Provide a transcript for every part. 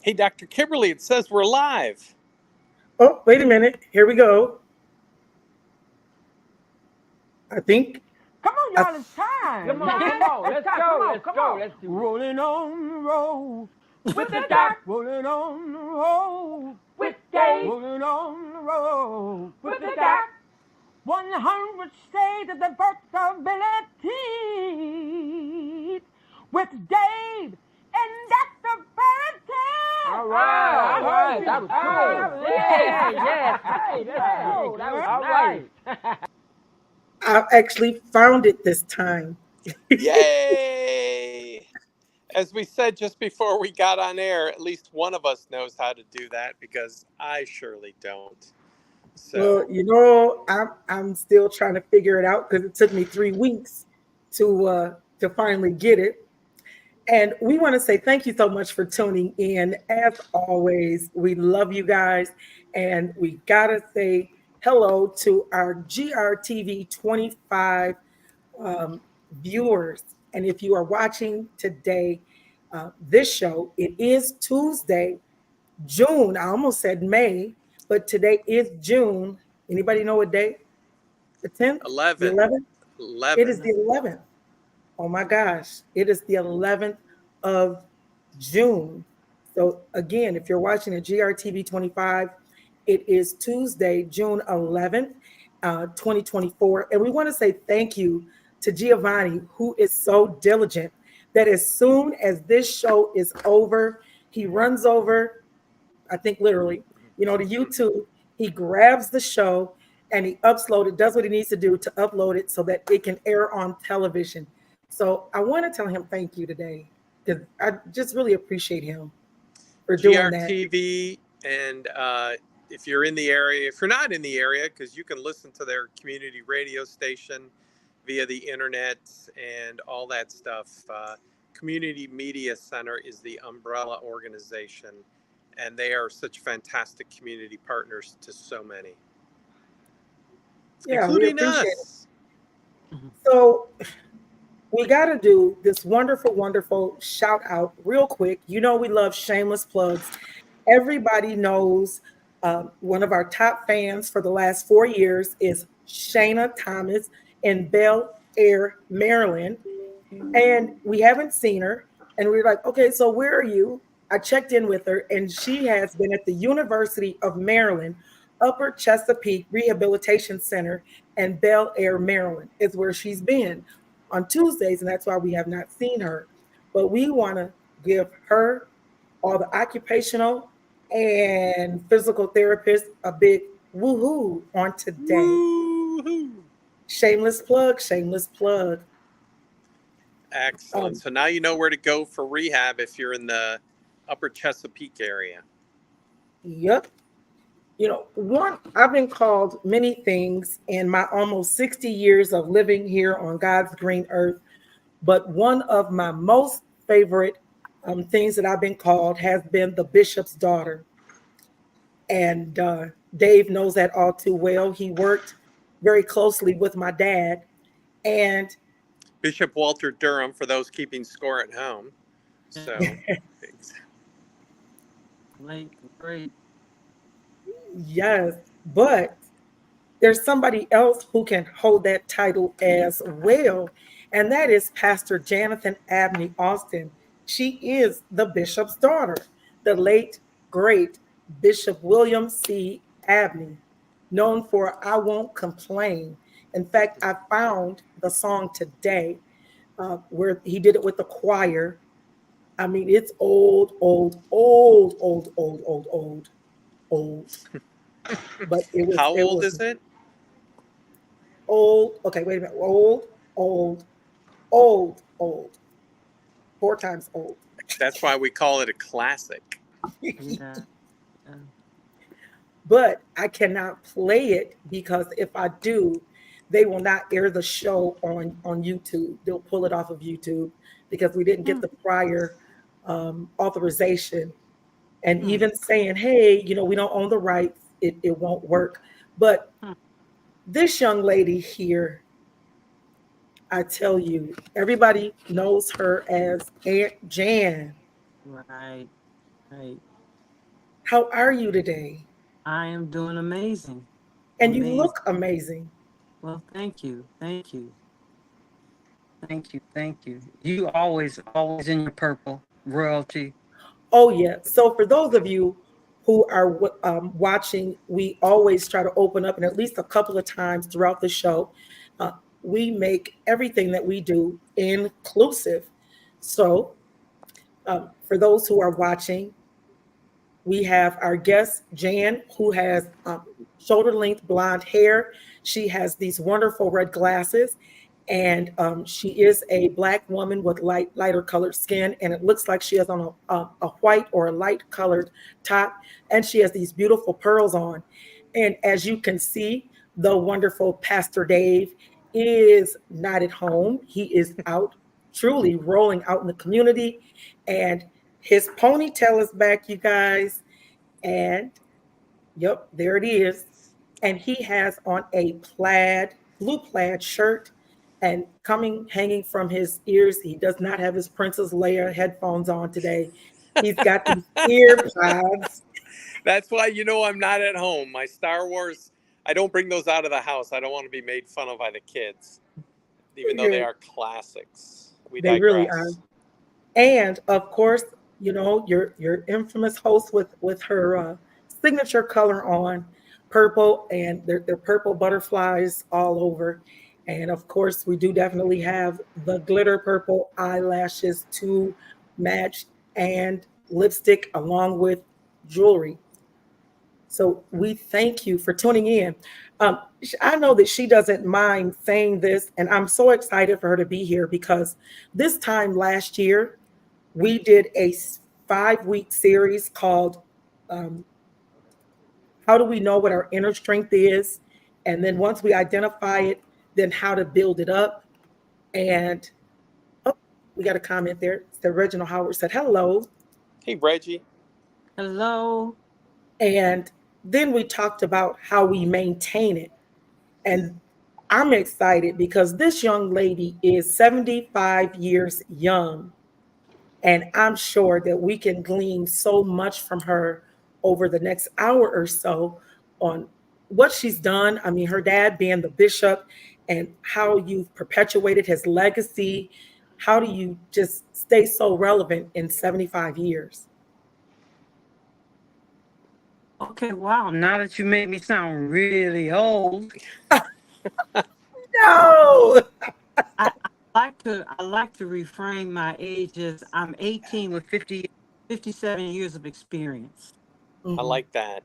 Hey, Dr. Kimberly, it says we're live. Oh, wait a minute. Here we go. I think. Come on, I, y'all, it's time. Come on, come on. Let's go. Let's go. Let's do it. Rolling on the road With the doc. doc, Rolling on the road. with Dave, Rolling on the road. with the doc. 100 shades of diversibility with Dave and Dr. Barrington. All right, all right. That was cool. Yeah, yeah. Hey, Let's go. That was all nice. I actually found it this time. Yay! As we said just before we got on air, at least one of us knows how to do that because I surely don't. So, Well, I'm still trying to figure it out because it took me 3 weeks to finally get it. And we want to say thank you so much for tuning in. As always, we love you guys, and we gotta say hello to our GRTV 25 viewers. And if you are watching today, this show, it is Tuesday, June. I almost said May, but today is June. Anybody know what day? The 10th? The 11. 11th? It is 11. the 11th. Oh my gosh. It is the 11th of June. So again, if you're watching a GRTV 25, it is Tuesday, June 11th, 2024. And we want to say thank you to Giovanni, who is so diligent that as soon as this show is over, he runs over, I think literally, to YouTube. He grabs the show and he uploads it, does what he needs to do to upload it so that it can air on television. So I want to tell him thank you today because I just really appreciate him for doing that. GRTV, and if you're in the area, if you're not in the area, because you can listen to their community radio station via the internet and all that stuff. Community Media Center is the umbrella organization, and they are such fantastic community partners to so many, Yeah, we including appreciate us. it. So we got to do this wonderful, wonderful shout out real quick. You know, we love shameless plugs. Everybody knows one of our top fans for the last 4 years is Shayna Thomas in Bel Air, Maryland. And we haven't seen her. And we are like, okay, so where are you? I checked in with her, and she has been at the University of Maryland, Upper Chesapeake Rehabilitation Center, and Bel Air, Maryland is where she's been on Tuesdays, and that's why we have not seen her. But we want to give her, all the occupational and physical therapists, a big woohoo on today. Woo-hoo. Shameless plug, shameless plug. Excellent. So now you know where to go for rehab if you're in the Upper Chesapeake area. Yep. I've been called many things in my almost 60 years of living here on God's green earth, but one of my most favorite things that I've been called has been the bishop's daughter. And Dave knows that all too well. He worked very closely with my dad. And Bishop Walter Durham, for those keeping score at home. So, Great. yes, but there's somebody else who can hold that title as well, and that is Pastor Jonathan Abney-Austin. She is the bishop's daughter, the late, great Bishop William C. Abney, known for I Won't Complain. In fact, I found the song today where he did it with the choir. I mean, it's old, old, old, old, old, old, old, old. But how old is it? Old. Okay, wait a minute. Old, old, old, old. 4 times old. That's why we call it a classic. Yeah. But I cannot play it because if I do, they will not air the show on YouTube. They'll pull it off of YouTube because we didn't get the prior authorization. And even saying, hey, we don't own the rights, it won't work. But this young lady here, I tell you, everybody knows her as Aunt Jan. Right. How are you today? I am doing amazing. And you Amazing. look amazing. Well, thank you. Thank you. Thank you. Thank you. You always in your purple royalty. Oh, yeah. So, for those of you who are watching, we always try to open up, and at least a couple of times throughout the show, uh, we make everything that we do inclusive. So, for those who are watching, we have our guest, Jan, who has shoulder length blonde hair. She has these wonderful red glasses, and she is a Black woman with lighter colored skin. And it looks like she has on a white or a light colored top. And she has these beautiful pearls on. And as you can see, the wonderful Pastor Dave is not at home. He is out, truly rolling out in the community. And his ponytail is back, you guys. And yep, there it is. And he has on a blue plaid shirt, and coming hanging from his ears, he does not have his Princess Leia headphones on today. He's got these ear pods. That's why I'm not at home. My Star Wars, I don't bring those out of the house. I don't want to be made fun of by the kids, even though they are classics. We They really are. digress. And of course, your infamous host with her signature color on, purple, and they're purple butterflies all over. And of course, we do definitely have the glitter purple eyelashes to match, and lipstick along with jewelry. So we thank you for tuning in. I know that she doesn't mind saying this, and I'm so excited for her to be here because this time last year, we did a 5-week series called um, How Do We Know What Our Inner Strength Is? And then once we identify it, then how to build it up. And oh, we got a comment there. So Reginald Howard said, hello. Hey, Reggie. Hello. And then we talked about how we maintain it. And I'm excited because this young lady is 75 years young. And I'm sure that we can glean so much from her over the next hour or so on what she's done. I mean, her dad being the bishop, and how you've perpetuated his legacy. How do you just stay so relevant in 75 years? Okay, wow. Now that you made me sound really old, No. I like to reframe my ages. I'm 18 with 57 years of experience. I like that.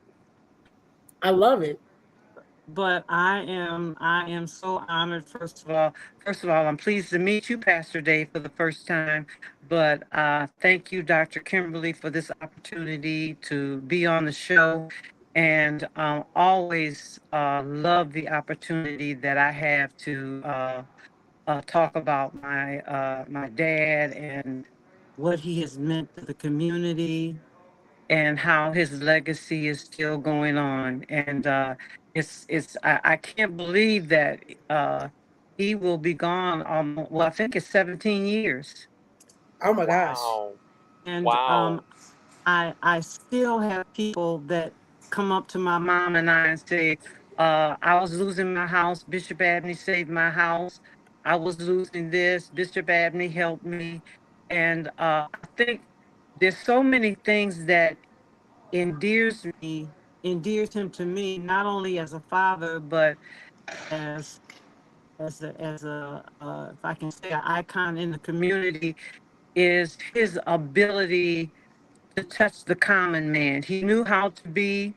I love it. But I am so honored. First of all, I'm pleased to meet you, Pastor Dave, for the first time. But thank you, Dr. Kimberly, for this opportunity to be on the show, and always love the opportunity that I have to talk about my dad and what he has meant to the community, and how his legacy is still going on. And I can't believe that uh, he will be gone. Well, I think it's 17 years. Oh my gosh. Wow. And Wow. I still have people that come up to my mom and I and say, I was losing my house. Bishop Abney saved my house. I was losing this. Bishop Abney helped me. And I think there's so many things that endears endears him to me, not only as a father, but as as a if I can say, an icon in the community, is his ability to touch the common man. He knew how to be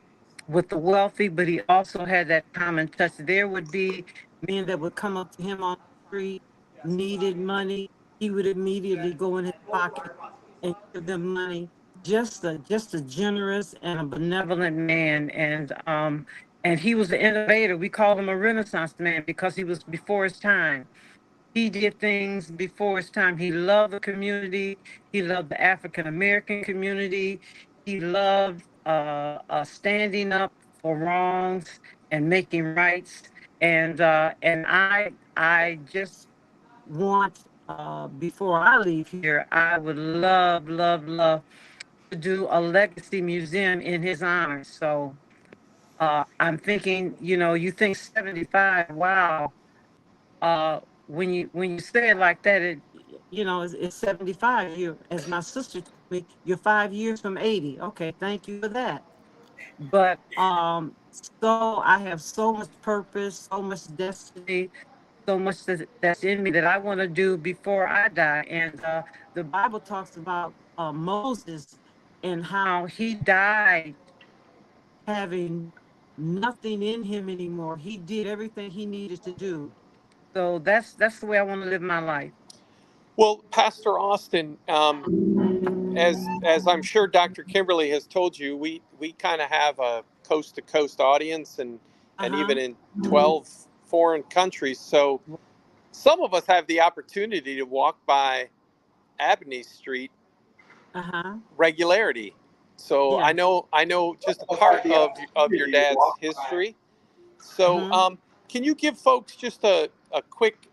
with the wealthy, but he also had that common touch. There would be men that would come up to him on the street, needed money. He would immediately go in his pocket and give them money. Just a generous and a benevolent man. And he was an innovator. We called him a Renaissance man because he was before his time. He did things before his time. He loved the community. He loved the African American community. He loved standing up for wrongs and making rights. And I just want, before I leave here, I would love, love, love to to do a legacy museum in his honor. So I'm thinking, you think 75, wow. When you say it like that, it's 75. You, as my sister told me, you're 5 years from 80. Okay, thank you for that. But so I have so much purpose, so much destiny, so much that's in me that I want to do before I die. And the Bible talks about Moses and how he died having nothing in him anymore. He did everything he needed to do. So that's the way I want to live my life. Well, Pastor Austin, as I'm sure Dr. Kimberly has told you, we kind of have a coast to coast audience, and even in 12 foreign countries. So some of us have the opportunity to walk by Abney Street regularity. So Yeah. I know just a part of your dad's history. So can you give folks just a quick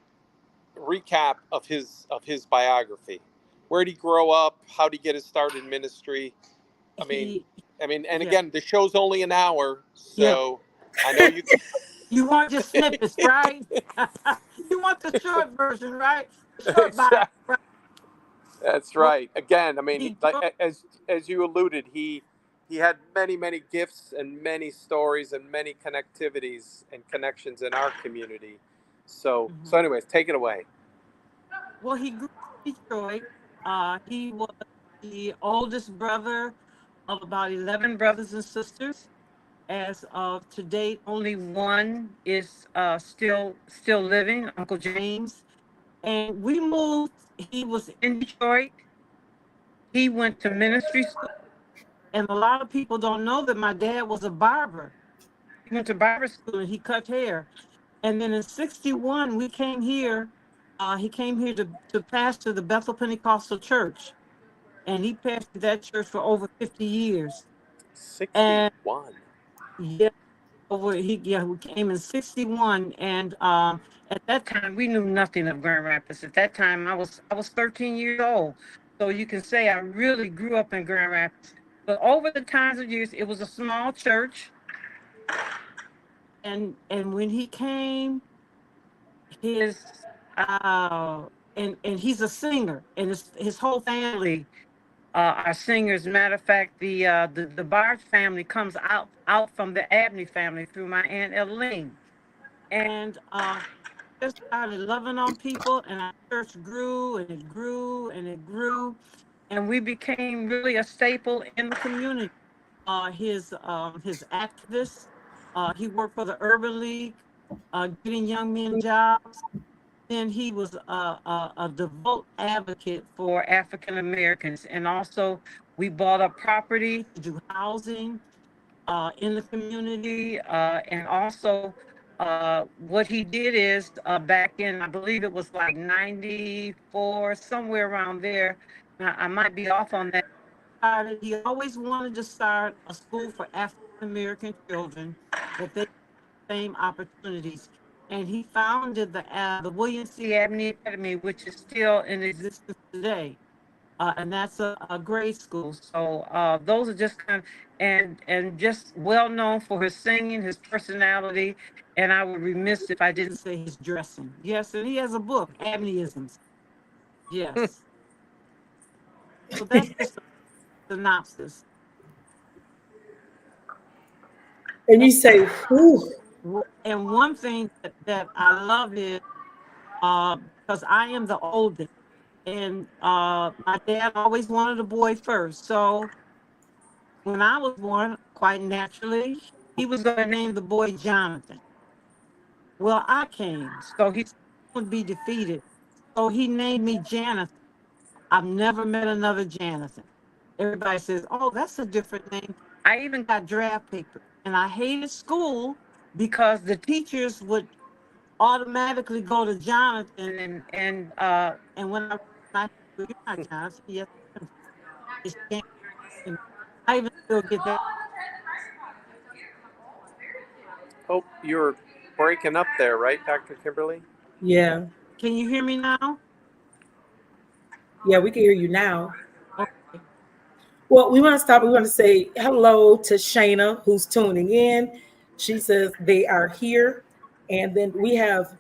recap of his biography? Where did he grow up? How did he get his start in ministry? I mean, and again, the show's only an hour, so I know you. You want just snippets, right? You want the short version, right? Short bio, right? That's right. Again, I mean, like as you alluded, he had many gifts and many stories and many connectivities and connections in our community. So anyways, take it away. Well, he grew up in Detroit. He was the oldest brother of about 11 brothers and sisters. As of to date, only one is still living, Uncle James. And we moved. He was in Detroit. He went to ministry school, and a lot of people don't know that my dad was a barber. He went to barber school and he cut hair. And then in '61, we came here. He came here to pastor the Bethel Pentecostal Church, and he pastored that church for over 50 years. 61. Yeah, we came in '61, and at that time we knew nothing of Grand Rapids. At that time, I was 13 years old, so you can say I really grew up in Grand Rapids. But over the times of years, it was a small church, and when he came, his and he's a singer, and his whole family are singers. Matter of fact, the Barge family comes out from the Abney family through my aunt Evelyn, and just started loving on people, and our church grew and it grew and it grew, and we became really a staple in the community. His activists, he worked for the Urban League, getting young men jobs. Then he was a devout advocate for African Americans, and also we bought up property to do housing in the community, and also what he did is back in, I believe it was like '94, somewhere around there. I might be off on that. He always wanted to start a school for African American children that they same opportunities. And he founded the William C. Abney Academy, which is still in existence today. And that's a grade school. So those are just kind of, and just well known for his singing, his personality, and I would be remiss if I didn't say his dressing. Yes, and he has a book, Abneyisms. Yes. So that's just a synopsis. And you say, whew. And one thing that I love is because I am the oldest, and my dad always wanted a boy first. So when I was born, quite naturally, he was going to name the boy Jonathan. Well, I came, so he would be defeated. So he named me Jonathan. I've never met another Jonathan. Everybody says, "Oh, that's a different name." I even got draft papers, and I hated school because the teachers would automatically go to Jonathan, and when I you're not Jonathan, yes, it's Jonathan. I even still get that. Oh, you're breaking up there, right, Dr. Kimberly? Yeah. Can you hear me now? Yeah, we can hear you now. Okay. Well, we want to stop. We want to say hello to Shayna, who's tuning in. She says they are here. And then we have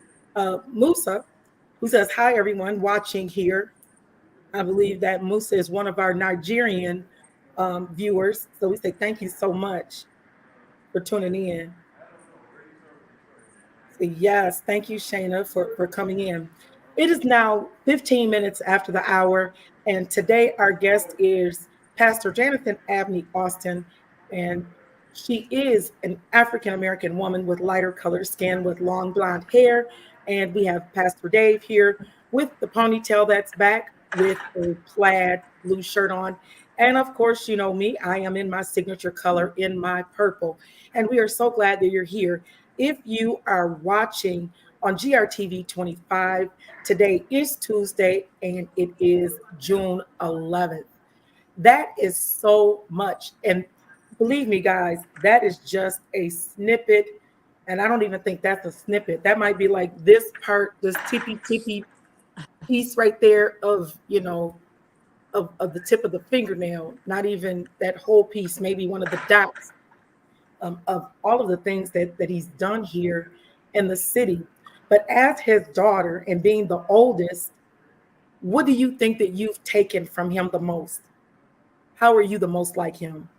Musa, who says, hi, everyone watching here. I believe that Musa is one of our Nigerian viewers. So we say thank you so much for tuning in. So yes, thank you, Shayna, for coming in. It is now 15 minutes after the hour, and today our guest is Pastor Jonathan Abney-Austin, and she is an African American woman with lighter colored skin with long blonde hair. And we have Pastor Dave here with the ponytail that's back with a plaid blue shirt on. And of course, you know me, I am in my signature color in my purple. And we are so glad that you're here. If you are watching on GRTV 25, today is Tuesday and it is June 11th. That is so much. And believe me, guys, that is just a snippet. And I don't even think that's a snippet. That might be like this part, this tippy piece right there of, of the tip of the fingernail, not even that whole piece, maybe one of the dots of all of the things that he's done here in the city. But as his daughter and being the oldest, what do you think that you've taken from him the most? How are you the most like him?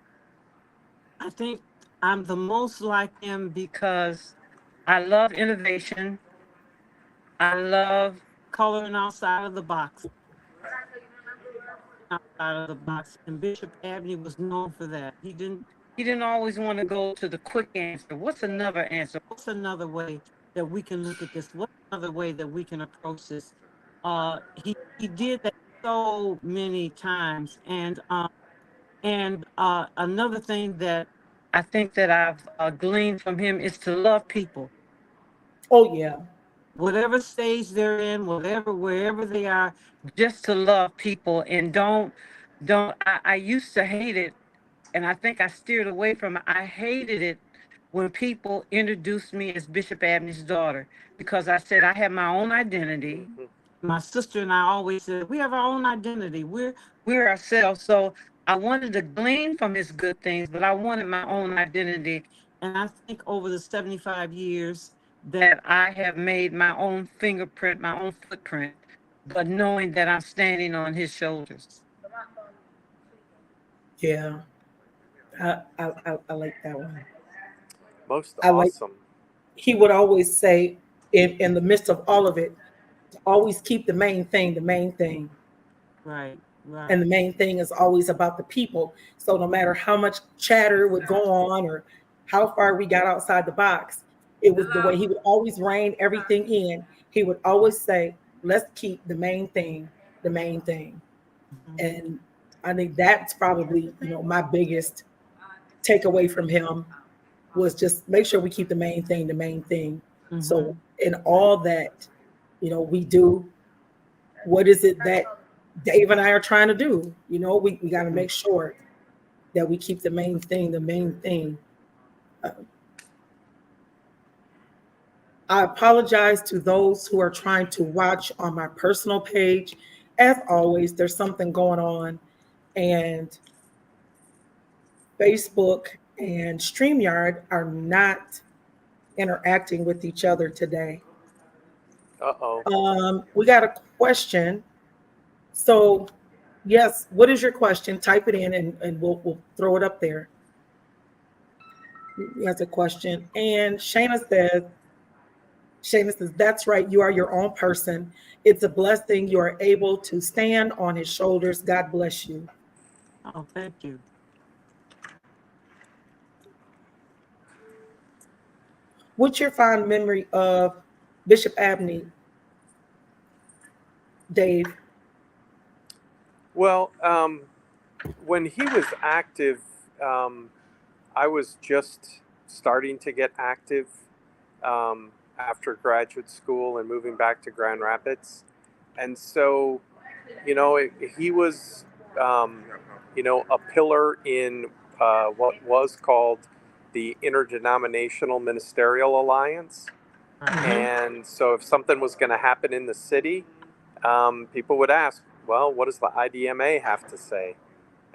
I think I'm the most like him because I love innovation. I love coloring outside of the box. Outside of the box. And Bishop Abney was known for that. He didn't always want to go to the quick answer. What's another answer? What's another way that we can look at this? What's another way that we can approach this? He did that so many times. And another thing that I think that I've gleaned from him is to love people. Oh, yeah. Whatever stage they're in, wherever they are, just to love people and don't. I used to hate it, and I think I steered away from it. I hated it when people introduced me as Bishop Abney's daughter because I said I had my own identity. My sister and I always said we have our own identity. We're ourselves. So I wanted to glean from his good things, but I wanted my own identity. And I think over the 75 years that I have made my own fingerprint, my own footprint, but knowing that I'm standing on his shoulders. Yeah. I like that one. Most I like, awesome. he would always say in the midst of all of it, to always keep the main thing the main thing. Right, And the right. main thing is always about the people. So no matter how much chatter would go on or how far we got outside the box, it was the way he would always rein everything in. He would always say, let's keep the main thing the main thing. Mhm. And I think that's probably, my biggest takeaway from him was just make sure we keep the main thing the main thing. So Mhm. in all that, we do, what is it that Dave and I are trying to do? We got to Mhm. make sure that we keep the main thing the main thing. Uh, I apologize to those who are trying to watch on my personal page. As always, there's something going on, and Facebook and StreamYard are not interacting with each other today. Uh-oh. We got a question. So, yes, what is your question? Type it in and we'll throw it up there. He has a question. And Shayna says, that's right. You are your own person. It's a blessing. You are able to stand on his shoulders. God bless you. Oh, thank you. What's your fond memory of Bishop Abney, Dave? Well, when he was active, um, I was just starting to get active after graduate school and moving back to Grand Rapids. And so, he was, a pillar in what was called the Interdenominational Ministerial Alliance. Mhm. And so, if something was going to happen in the city, people would ask, well, what does the IDMA have to say?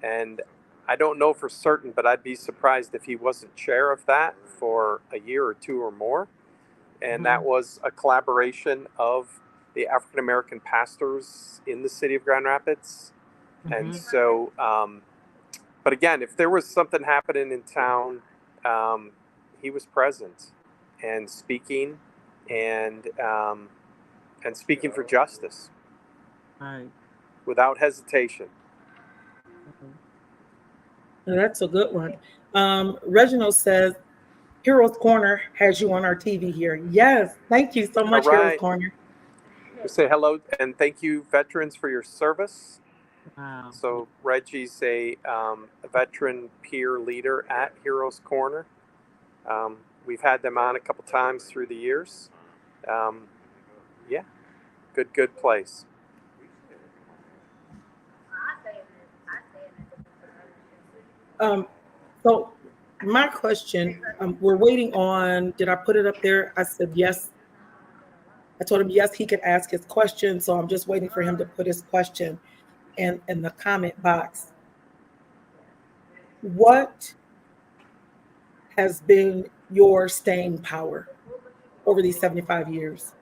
And I don't know for certain, but I'd be surprised if he wasn't chair of that for a year or two or more. And that was a collaboration of the African American pastors in the city of Grand Rapids. And so, but again, if there was something happening in town, he was present and speaking and speaking for justice, Right. without hesitation. That's a good one. Reginald says, Heroes Corner has you on our TV here. Yes, thank you so much, All right. Heroes Corner. We say hello and thank you, veterans, for your service. Wow. So Reggie's a veteran peer leader at Heroes Corner. We've had them on a couple times through the years. Yeah, good place. So my question, we're waiting on, did I put it up there? I said yes. I told him yes, he could ask his question. So I'm just waiting for him to put his question in the comment box. What has been your staying power over these 75 years?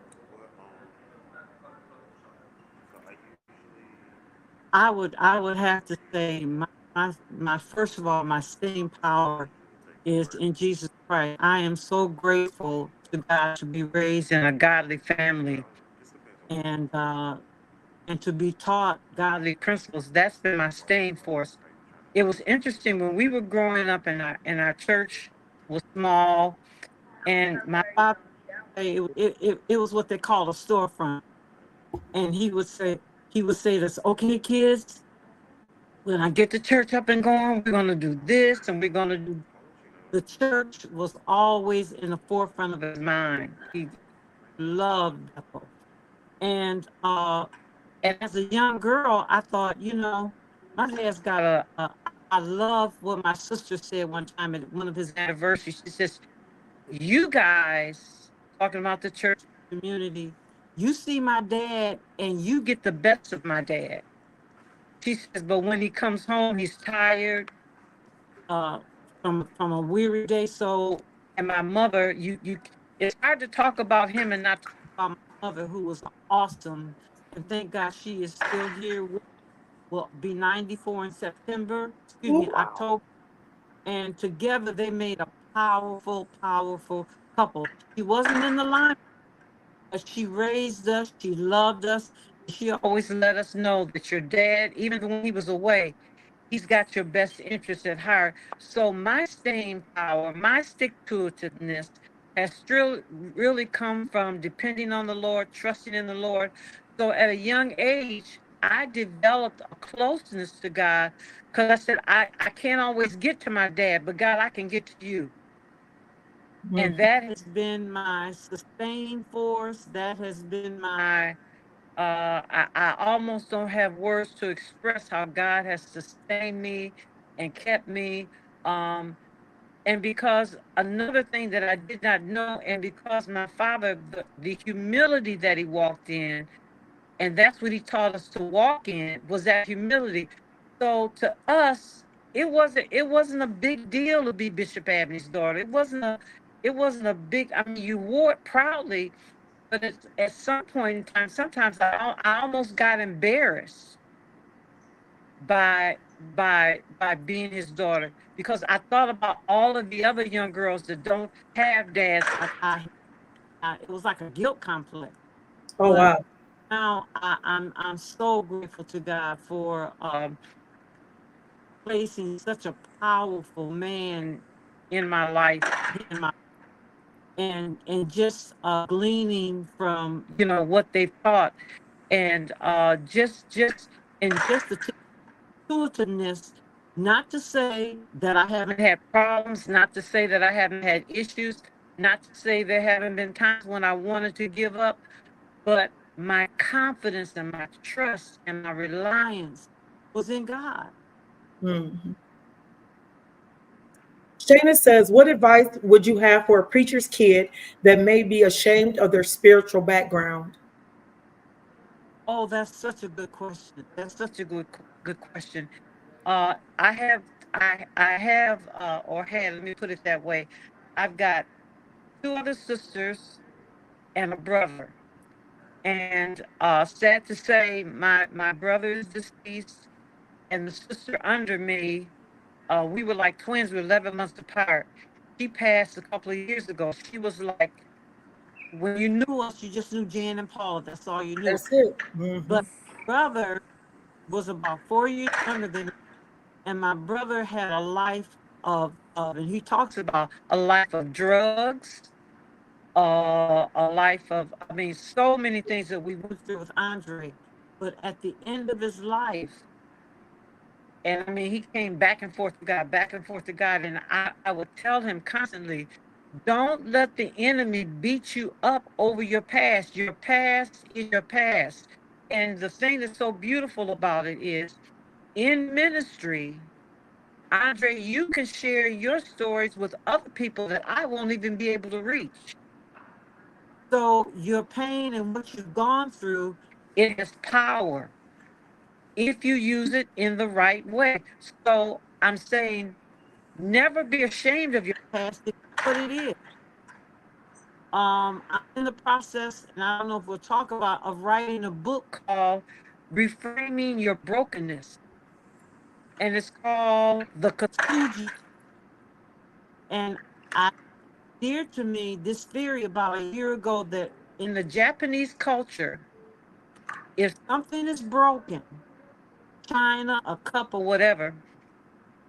I would have to say my first of all, my staying power is in Jesus Christ. I am so grateful to God to be raised in a godly family and to be taught godly principles. That's been my staying force. It was interesting when we were growing up and our church was small, and my father, it was what they call a storefront, and he would say this, okay, kids, when I get the church up and going, we're going to do this and we're going to do. The church was always in the forefront of his mind. He loved Bethel. And as a young girl, I thought, my dad's got I love what my sister said one time at one of his anniversaries. She says, you guys, talking about the church community, you see my dad and you get the best of my dad. She says, but when he comes home, he's tired from a weary day. So, and my mother, it's hard to talk about him and not talk about my mother, who was awesome. And thank God she is still here. Will be 94 in September, October. And together they made a powerful, powerful couple. She wasn't in the line, but she raised us, she loved us. She always let us know that your dad, even when he was away, he's got your best interest at heart. So my staying power, my stick-to-itiveness has still really come from depending on the Lord, trusting in the Lord. So at a young age, I developed a closeness to God because I said, I can't always get to my dad, but God, I can get to you. Mm-hmm. And that has been my sustaining force. That has been my I almost don't have words to express how God has sustained me and kept me. And because another thing that I did not know, and because my father, the humility that he walked in, and that's what he taught us to walk in, was that humility. So to us, it wasn't a big deal to be Bishop Abney's daughter. It wasn't a big, I mean, you wore it proudly. But at some point in time, sometimes I almost got embarrassed by being his daughter, because I thought about all of the other young girls that don't have dads. It was like a guilt complex. Oh, but wow! Now I'm so grateful to God for placing such a powerful man in my life, and just gleaning from what they've taught. And just the intuitiveness, not to say that I haven't had problems, not to say that I haven't had issues, not to say there haven't been times when I wanted to give up, but my confidence and my trust and my reliance was in God. Mm-hmm. Shana says, what advice would you have for a preacher's kid that may be ashamed of their spiritual background? Oh, that's such a good question. That's such a good question. I I have or had, let me put it that way. I've got two other sisters and a brother. And sad to say, my brother is deceased, and the sister under me, we were like twins. We were 11 months apart. She passed a couple of years ago. She was like, when you knew us, you just knew Jan and Paula. That's all you knew. That's it. Mm-hmm. But brother was about 4 years younger than me, and my brother had a life and he talks about a life of drugs, a life of, I mean, so many things that we went through with Andre. But at the end of his life, and I mean, he came back and forth to God, back and forth to God. And I would tell him constantly, don't let the enemy beat you up over your past. Your past is your past. And the thing that's so beautiful about it is in ministry, Andre, you can share your stories with other people that I won't even be able to reach. So your pain and what you've gone through, it has power if you use it in the right way. So I'm saying never be ashamed of your past. It's what it is. I'm in the process, and I don't know if we'll talk about, of writing a book called Reframing Your Brokenness. And it's called The Kasuji. And I dear to me this theory about a year ago that in the Japanese culture, if something is broken, china, a cup, or whatever,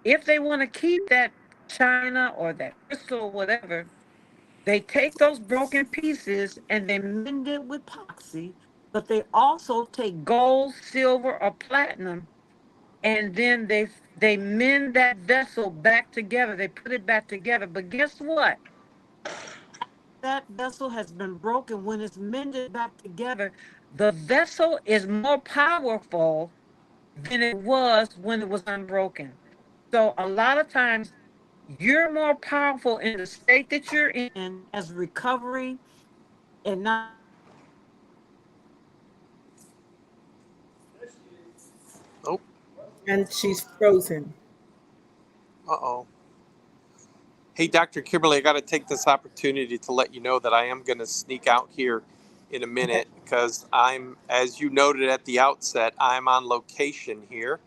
if they want to keep that china or that crystal or whatever, they take those broken pieces and they mend it with epoxy, but they also take gold, silver, or platinum, and then they mend that vessel back together. They put it back together. But guess what? That vessel has been broken. When it's mended back together, the vessel is more powerful than it was when it was unbroken. So a lot of times you're more powerful in the state that you're in as recovery and not. Oh, And she's frozen. uh-oh. Hey, Dr. Kimberly, I got to take this opportunity to let you know that I am going to sneak out here in a minute because as you noted at the outset, I'm on location here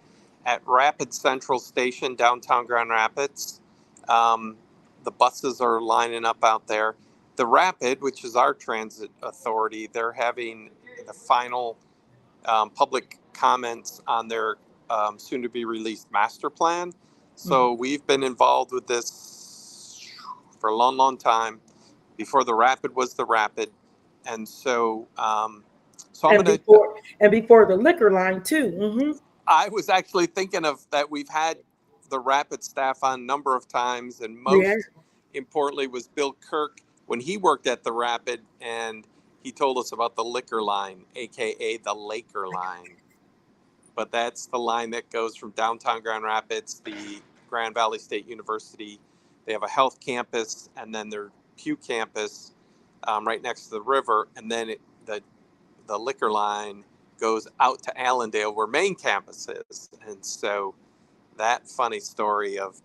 at Rapid Central Station, downtown Grand Rapids. The buses are lining up out there. The Rapid, which is our transit authority, they're having the final public comments on their soon to be released master plan. So we've been involved with this for a long, long time before the Rapid was the Rapid. And so, I'm And going to, before the liquor line too. Mm-hmm. I was actually thinking of that. We've had the Rapid staff on a number of times, and Yeah. most importantly was Bill Kirk when he worked at the Rapid, and he told us about the liquor line, aka the Laker line. But that's the line that goes from downtown Grand Rapids, the Grand Valley State University. They have a health campus, and then their Pew campus right next to the river, and then the liquor line goes out to Allendale, where main campus is. And so that funny story of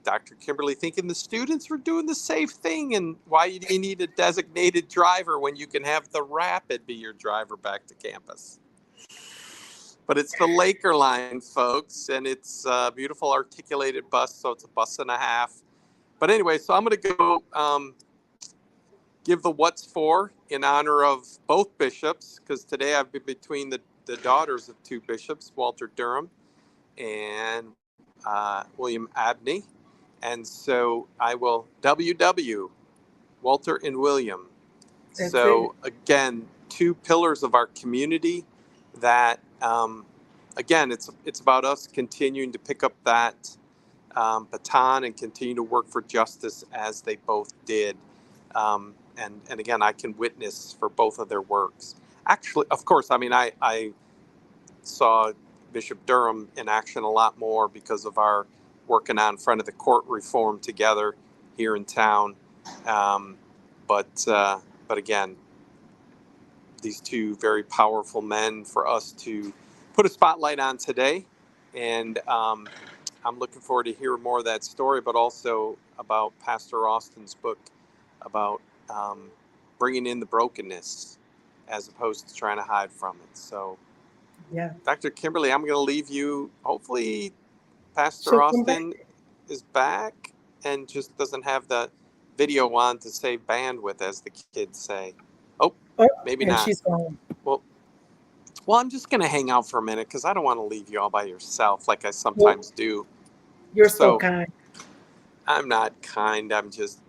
Dr. Kimberly thinking the students were doing the safe thing, and why do you need a designated driver when you can have the Rapid be your driver back to campus? But it's the Laker line, folks, and it's a beautiful articulated bus, so it's a bus and a half. But anyway, so I'm going to go give the what's for in honor of both bishops, because today I've been between the daughters of two bishops, Walter Durham and William Abney. And so I will WW, Walter and William. That's so again, two pillars of our community that, again, it's about us continuing to pick up that baton and continue to work for justice as they both did. And again, I can witness for both of their works. Actually, of course, I mean, I saw Bishop Durham in action a lot more because of our working on front of the court reform together here in town. But again, these two very powerful men for us to put a spotlight on today. And I'm looking forward to hear more of that story, but also about Pastor Austin's book about bringing in the brokenness as opposed to trying to hide from it. So, Yeah. Dr. Kimberly, I'm going to leave you. Hopefully, Pastor She'll come back. Austin is back and just doesn't have the video on to save bandwidth, as the kids say. Oh, Oh, maybe and not. she's gone. Well, I'm just going to hang out for a minute because I don't want to leave you all by yourself like I sometimes do. You're so kind. I'm not kind. I'm just,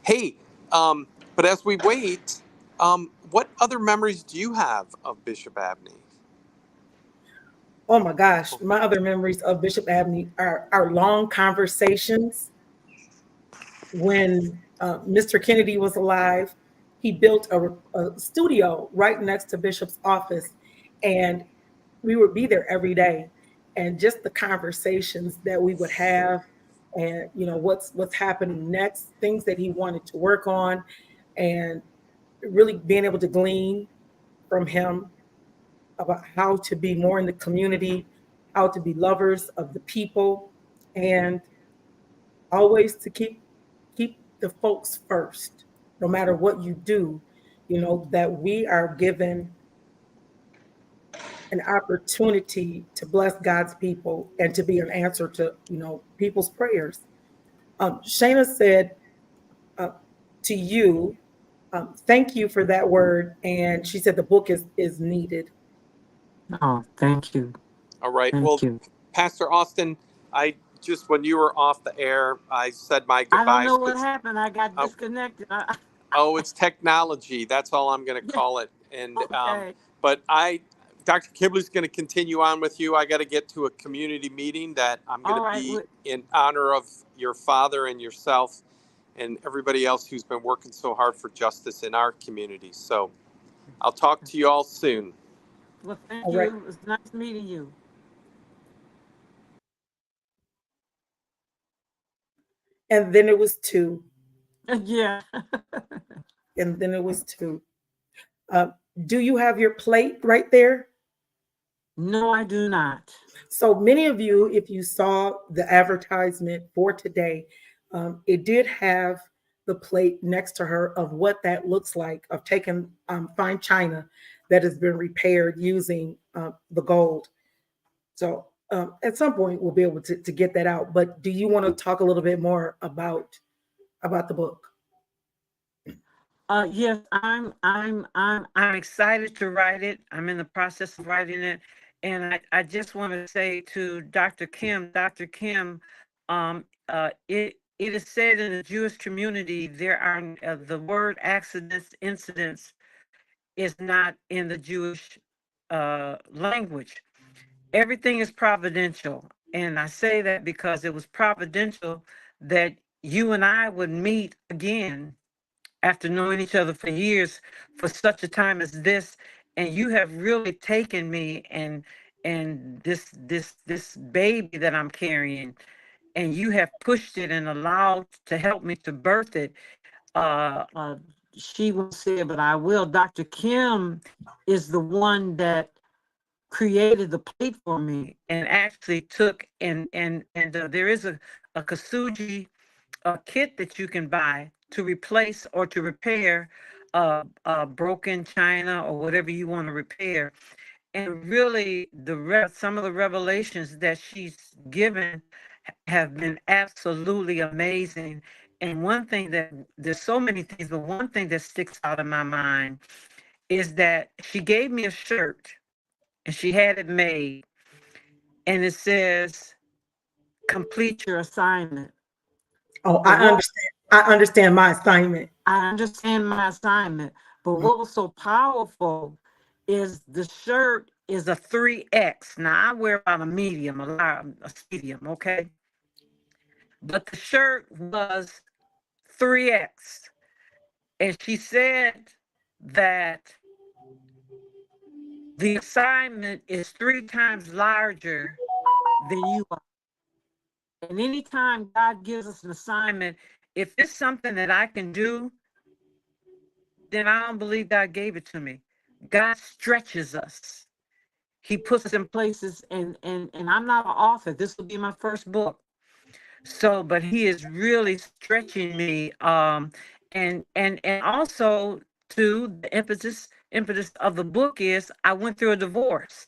Hey, but as we wait, what other memories do you have of Bishop Abney? Oh my gosh, my other memories of Bishop Abney are our long conversations when Mr. Kennedy was alive. He built a studio right next to Bishop's office, and we would be there every day. And just the conversations that we would have, and what's happening next, things that he wanted to work on, and really being able to glean from him about how to be more in the community, how to be lovers of the people, and always to keep the folks first, no matter what you do. That we are given an opportunity to bless God's people and to be an answer to people's prayers. Shayna said to you, thank you for that word, and she said the book is needed. Oh, thank you. All right. Thank you. Pastor Austin, I just, when you were off the air, I said my I goodbyes. don't know what happened. I got disconnected. Oh, it's technology. That's all I'm going to call it. And Okay. but Dr. Kimberly's going to continue on with you. I got to get to a community meeting that I'm going to be in honor of your father and yourself and everybody else who's been working so hard for justice in our community. So I'll talk to you all soon. Well, thank All you. right. It was nice meeting you. And then it was two. Yeah. And then it was two. Do you have your plate right there? No, I do not. So many of you, if you saw the advertisement for today, it did have the plate next to her of what that looks like, of taking fine china that has been repaired using the gold. So at some point we'll be able to get that out. But do you want to talk a little bit more about the book? Yes, I'm excited to write it. I'm in the process of writing it. And I just want to say to Dr. Kim, it is said in the Jewish community, there are the word accidents, incidents is not in the Jewish language. Everything is providential. And I say that because it was providential that you and I would meet again after knowing each other for years, for such a time as this. And you have really taken me and this baby that I'm carrying, and you have pushed it and allowed to help me to birth it. Uh, uh, she will say it, but I will. Dr. Kim is the one that created the plate for me and actually took and there is a Kasuji kit that you can buy to replace or to repair broken china or whatever you want to repair. And really, some of the revelations that she's given have been absolutely amazing. And one thing that there's so many things, but one thing that sticks out in my mind is that she gave me a shirt and she had it made, and it says, "Complete your assignment." Oh, But I understand. I understand my assignment. I understand my assignment, but what was so powerful is the shirt is a 3X. Now I wear about a medium, a medium, okay? But the shirt was 3X. And she said that the assignment is 3 times larger than you are. And anytime God gives us an assignment, if it's something that I can do, then I don't believe God gave it to me. God stretches us. he puts us in places, and I'm not an author. This will be my first book. So, but he is really stretching me. And also too, the impetus of the book is I went through a divorce.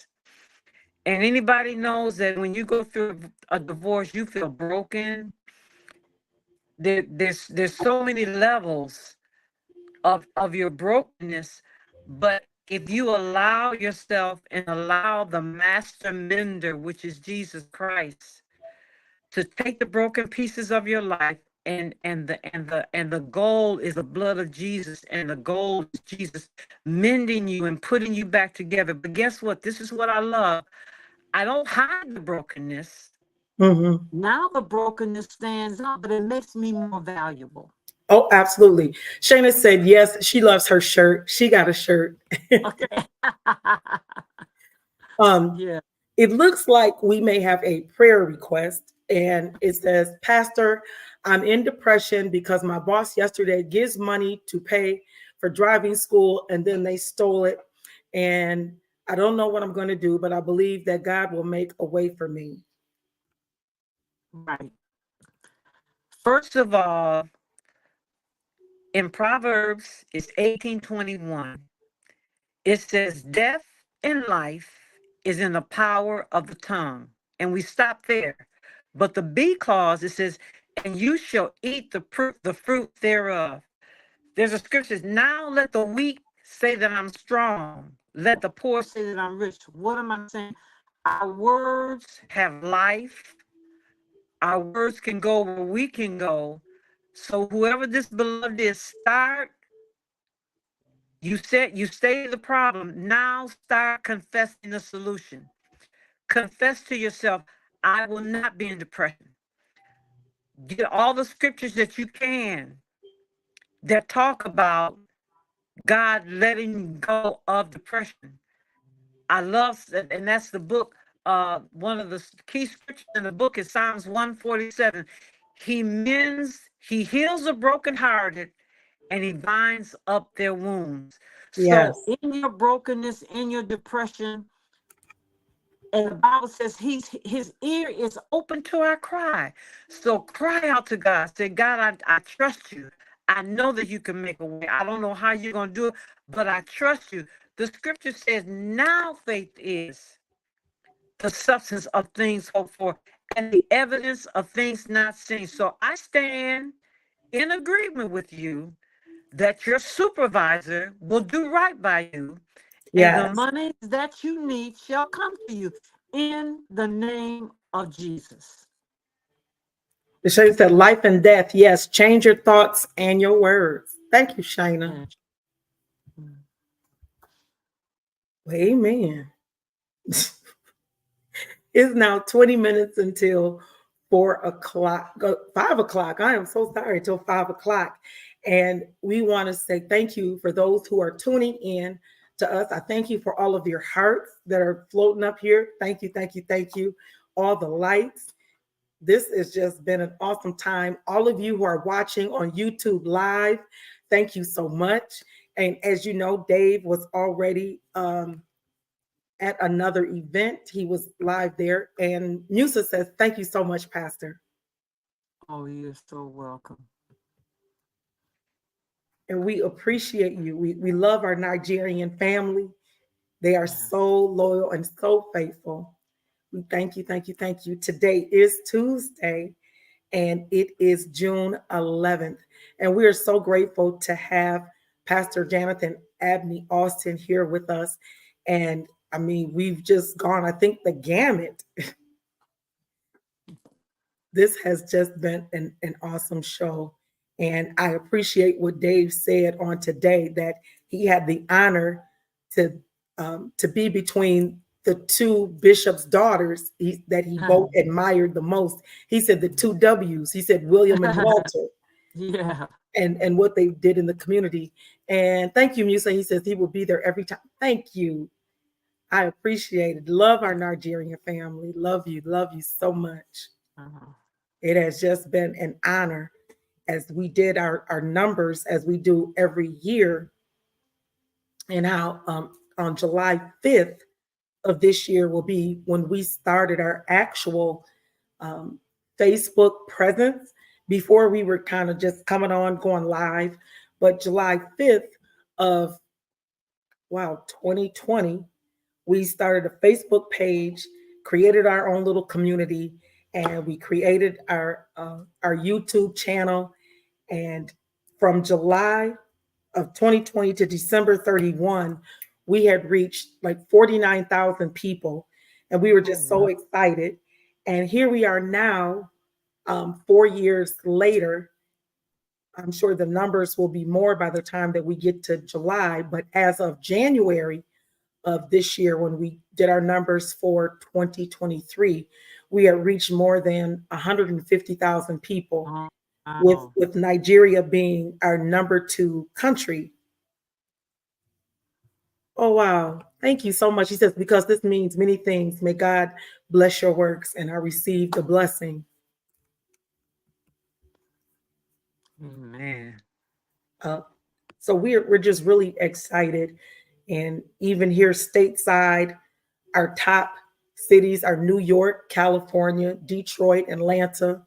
And anybody knows that when you go through a divorce, you feel broken. There's so many levels of your brokenness, but if you allow yourself and allow the master mender, which is Jesus Christ, to take the broken pieces of your life, and the goal is the blood of Jesus, and the goal is Jesus mending you and putting you back together. But guess what? This is what I love. I don't hide the brokenness. Now the brokenness stands out, but it makes me more valuable. Oh, absolutely. Shayna said yes, she loves her shirt. She got a shirt. Okay. Yeah. It looks like we may have a prayer request, and it says, Pastor, I'm in depression because my boss yesterday gives money to pay for driving school, and then they stole it. And I don't know what I'm going to do, but I believe that God will make a way for me. Right. First of all, in Proverbs, it's 18:21. It says, death and life is in the power of the tongue. And we stop there. But the B clause, it says, and you shall eat the fruit thereof. There's a scripture, now let the weak say that I'm strong. Let the poor say that I'm rich. What am I saying? Our words have life. Our words can go where we can go. So whoever this beloved is, start. You stated the problem. Now start confessing the solution. Confess to yourself, I will not be in depression. Get all the scriptures that you can that talk about God letting go of depression. I love that, and that's the book. One of the key scriptures in the book is Psalms 147. He heals the brokenhearted, and he binds up their wounds. Yes. So in your brokenness, in your depression, and the Bible says his ear is open to our cry. So cry out to God. Say, God, I trust you. I know that you can make a way. I don't know how you're going to do it, but I trust you. The scripture says, now faith is the substance of things hoped for and the evidence of things not seen. So I stand in agreement with you that your supervisor will do right by you, and the Yes. money that you need shall come to you in the name of Jesus. The Shayna said, life and death. Yes. Change your thoughts and your words. Thank you, Shayna. Amen. It's now 20 minutes until 4 o'clock, 5 o'clock. I am so sorry, till 5 o'clock. And we want to say thank you for those who are tuning in to us. I thank you for all of your hearts that are floating up here. Thank you, thank you, thank you. All the lights. This has just been an awesome time. All of you who are watching on YouTube Live, thank you so much. And as you know, Dave was already at another event. He was live there. And Musa says, thank you so much, Pastor. Oh, you're so welcome. And we appreciate you. We love our Nigerian family. They are so loyal and so faithful. We thank you, thank you, thank you. Today is Tuesday, and it is June 11th. And we are so grateful to have Pastor Jonathan Abney-Austin here with us. And I mean, we've just gone, I think, the gamut. This has just been an awesome show. And I appreciate what Dave said on today, that he had the honor to be between the two bishops' daughters that he both admired the most. He said the two W's. He said William and Walter. Yeah. And what they did in the community. And thank you, Musa. He says he will be there every time. Thank you. I appreciate it. Love our Nigerian family. Love you so much. It has just been an honor as we did our numbers as we do every year. And how on July 5th of this year will be when we started our actual Facebook presence. Before we were kind of just coming on, going live, but July 5th of 2020, we started a Facebook page, created our own little community, and we created our YouTube channel. And from July of 2020 to December 31, we had reached like 49,000 people, and we were just so excited. And here we are now, 4 years later. I'm sure the numbers will be more by the time that we get to July, but as of January of this year, when we did our numbers for 2023, we had reached more than 150,000 people, with Nigeria being our number 2 country. Oh, wow. Thank you so much. He says, because this means many things. May God bless your works, and I receive the blessing. Man. So we're just really excited. And even here stateside, our top cities are New York, California, Detroit, Atlanta,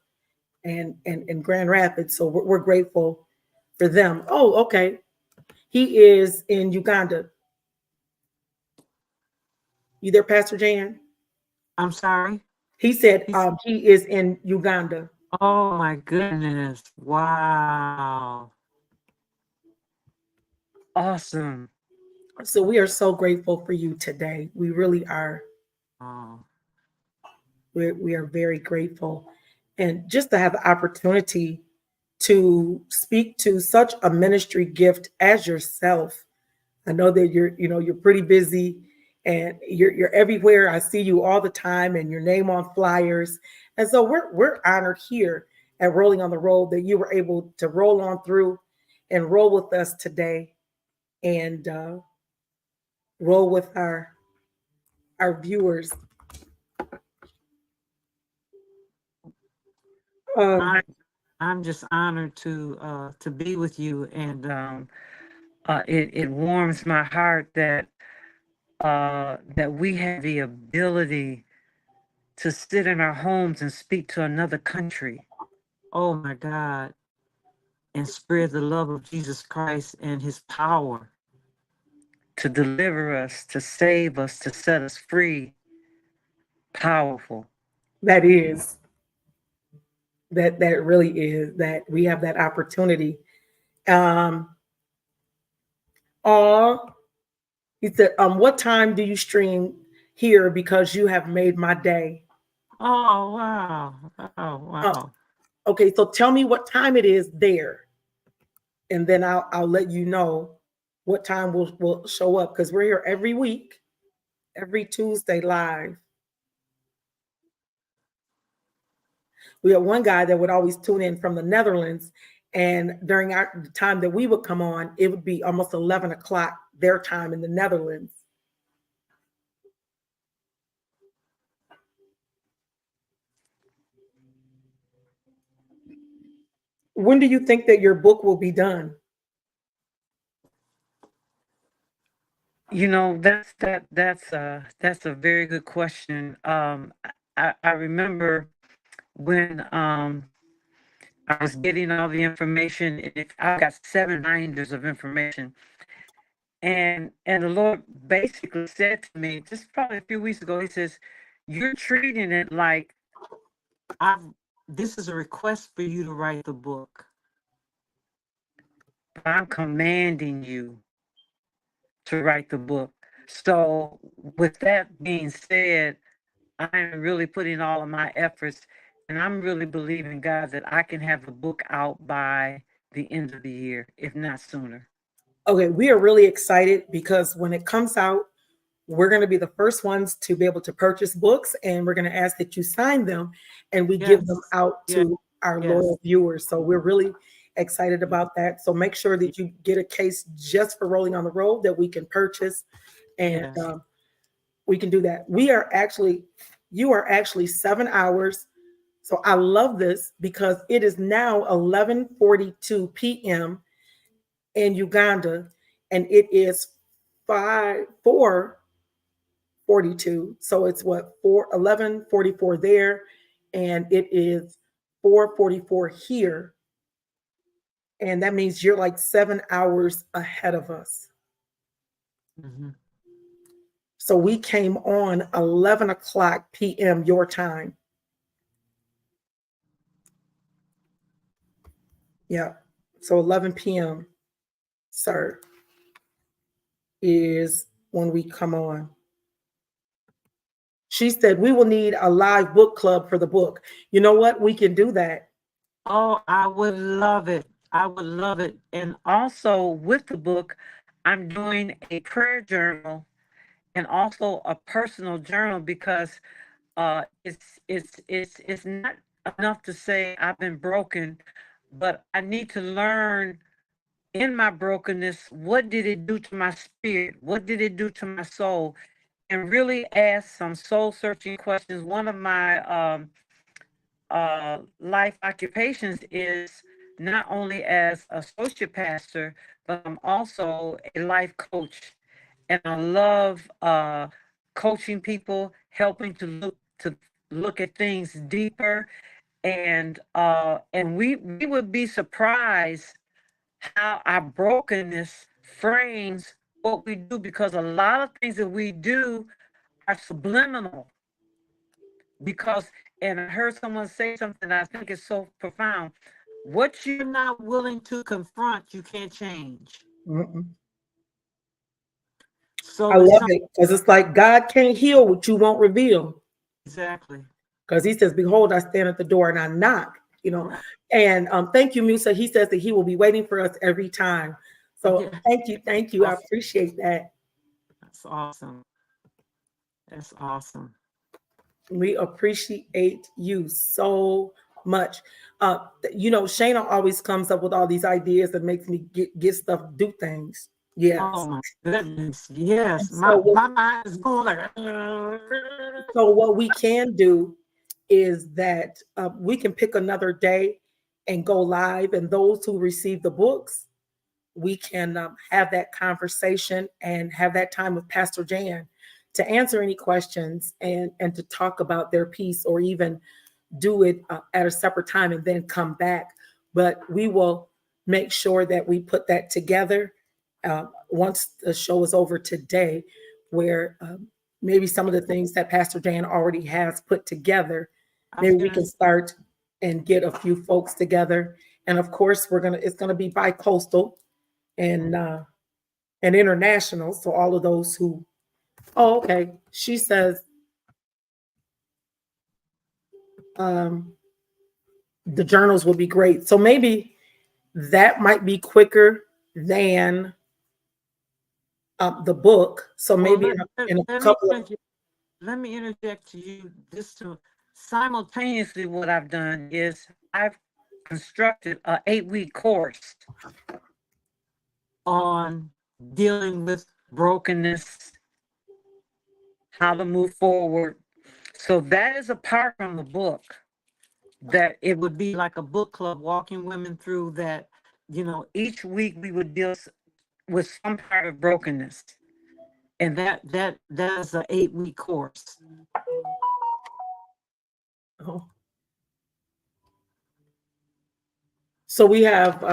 and Grand Rapids. So we're grateful for them. Oh, okay. He is in Uganda. You there, Pastor Jan? I'm sorry? He said he is in Uganda. Oh my goodness. Wow. Awesome. So we are so grateful for you today. We really are. Oh. We are very grateful. And just to have the opportunity to speak to such a ministry gift as yourself. I know that you're pretty busy and you're everywhere. I see you all the time and your name on flyers. And so we're honored here at Rolling on the Road that you were able to roll on through and roll with us today, and roll with our viewers. I'm just honored to be with you, and it warms my heart that we have the ability to sit in our homes and speak to another country. Oh my God. And spread the love of Jesus Christ and his power to deliver us, to save us, to set us free. Powerful. That really is, that we have that opportunity. He said, what time do you stream here? Because you have made my day. Oh, wow. Oh, wow. Okay, so tell me what time it is there, and then I'll let you know what time will show up, because we're here every week, every Tuesday live. We had one guy that would always tune in from the Netherlands, and during the time that we would come on, it would be almost 11 o'clock their time in the Netherlands. When do you think that your book will be done? You know, that's a very good question. I remember when I was getting all the information. I got 7 binders of information, and the Lord basically said to me, just probably a few weeks ago, he says, you're treating it like this is a request for you to write the book, but I'm commanding you to write the book. So with that being said, I'm really putting all of my efforts, and I'm really believing, God, that I can have the book out by the end of the year, if not sooner. Okay, we are really excited, because when it comes out, we're going to be the first ones to be able to purchase books, and we're going to ask that you sign them, and we give them out to our loyal viewers. So we're really excited about that. So make sure that you get a case just for Rolling on the Road that we can purchase, and we can do that. You are actually 7 hours. So I love this, because it is now 11:42 p.m. in Uganda, and it is 4:42 42. So it's what, 11:44 there, and it is 4:44 here. And that means you're like 7 hours ahead of us. Mhm. So we came on 11 o'clock p.m. your time. Yeah. So 11 p.m., sir, is when we come on. She said, we will need a live book club for the book. You know what? We can do that. Oh, I would love it. I would love it. And also with the book, I'm doing a prayer journal and also a personal journal because it's not enough to say I've been broken, but I need to learn in my brokenness, what did it do to my spirit? What did it do to my soul? And really ask some soul searching questions. One of my life occupations is not only as associate pastor, but I'm also a life coach. And I love coaching people, helping to look at things deeper. And we would be surprised how our brokenness frames what we do, because a lot of things that we do are subliminal. Because, and I heard someone say something that I think is so profound. What you're not willing to confront, you can't change. Mm-mm. I So it's love something. it because it's like God can't heal what you won't reveal. Exactly. Because he says, behold, I stand at the door and I knock, you know. Right. And thank you, Musa. He says that he will be waiting for us every time. So Yeah. thank you. Thank you. I Awesome. appreciate that. That's awesome. That's awesome. We appreciate you so much. You know, Shayna always comes up with all these ideas that makes me get stuff, do things. Yes. Oh my goodness. Yes. So My mind is going like So what we can do is that we can pick another day and go live, and those who receive the books, we can have that conversation and have that time with Pastor Jan to answer any questions and to talk about their piece, or even do it at a separate time and then come back. But we will make sure that we put that together once the show is over today, where maybe some of the things that Pastor Jan already has put together, maybe we can start and get a few folks together. And of course, it's gonna be bi-coastal and international. So all of those who, oh, okay. She says the journals will be great. So maybe that might be quicker than the book. So well, maybe in a couple of let me interject to you this to simultaneously. What I've done is I've constructed a 8-week course on dealing with brokenness, how to move forward. So that is apart from the book. That it would be like a book club, walking women through that. You know, each week we would deal with some part of brokenness, and that is an 8-week course. oh. So we have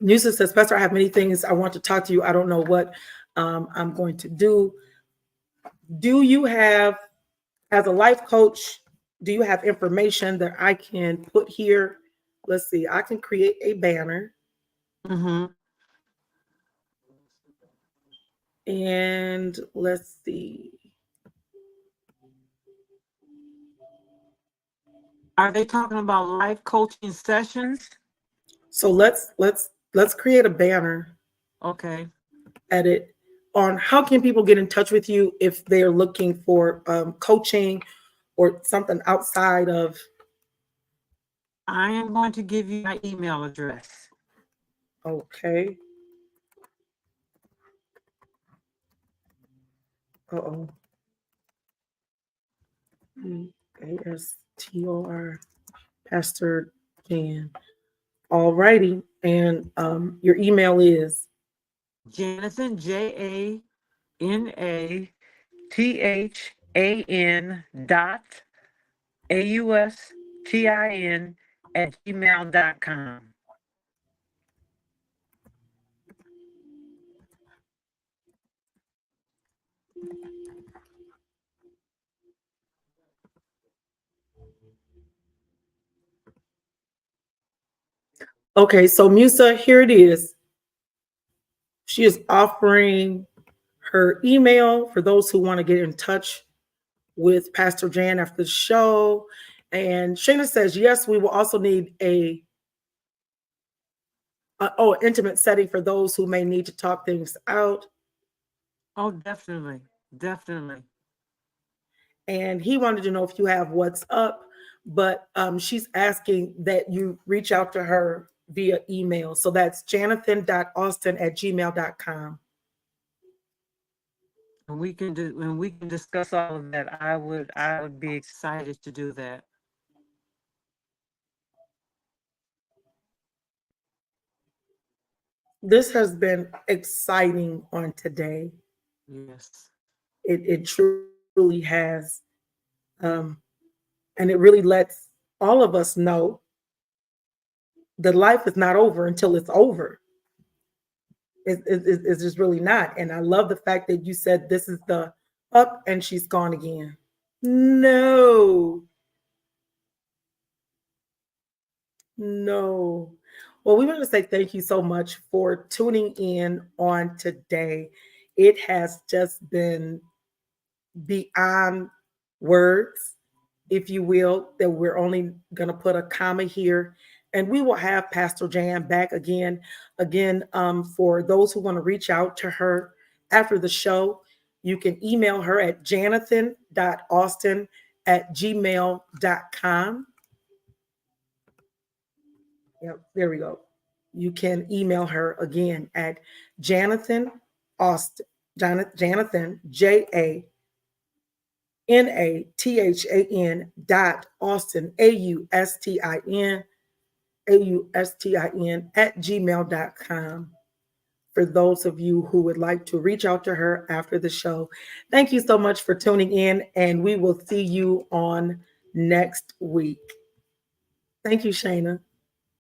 Musa says, Pastor, I have many things I want to talk to you. I don't know what I'm going to do. Do you have, as a life coach, do you have information that I can put here? Let's see, I can create a banner. Mm-hmm. And let's see. Are they talking about life coaching sessions? So let's create a banner. Okay. Edit on how can people get in touch with you if they're looking for coaching or something outside of. I am going to give you my email address. Okay. Uh-oh. ASTOR Pastor Jan. All righty. And your email is Janathan, JANATHAN THAN.AUSTIN@gmail.com. Okay, so Musa, here it is. She is offering her email for those who want to get in touch with Pastor Jan after the show. And Shayna says, yes, we will also need an intimate setting for those who may need to talk things out. Oh, definitely. Definitely. And he wanted to know if you have what's up, but she's asking that you reach out to her via email. So that's jonathan.austin@gmail.com. And we can discuss all of that. I would be excited to do that. This has been exciting on today. Yes. It truly has. And it really lets all of us know that life is not over until it's over. It's just really not. And I love the fact that you said this is the up and she's gone again. No. No. Well, we want to say thank you so much for tuning in on today. It has just been beyond words, if you will, that we're only going to put a comma here. And we will have Pastor Jan back again. For those who want to reach out to her after the show, you can email her at jonathan.austin@gmail.com. Yep, there we go. You can email her again at Jonathan Austin, Jonathan, JANATHAN AUSTIN @gmail.com. For those of you who would like to reach out to her after the show. Thank you so much for tuning in, and we will see you on next week. Thank you, Shayna.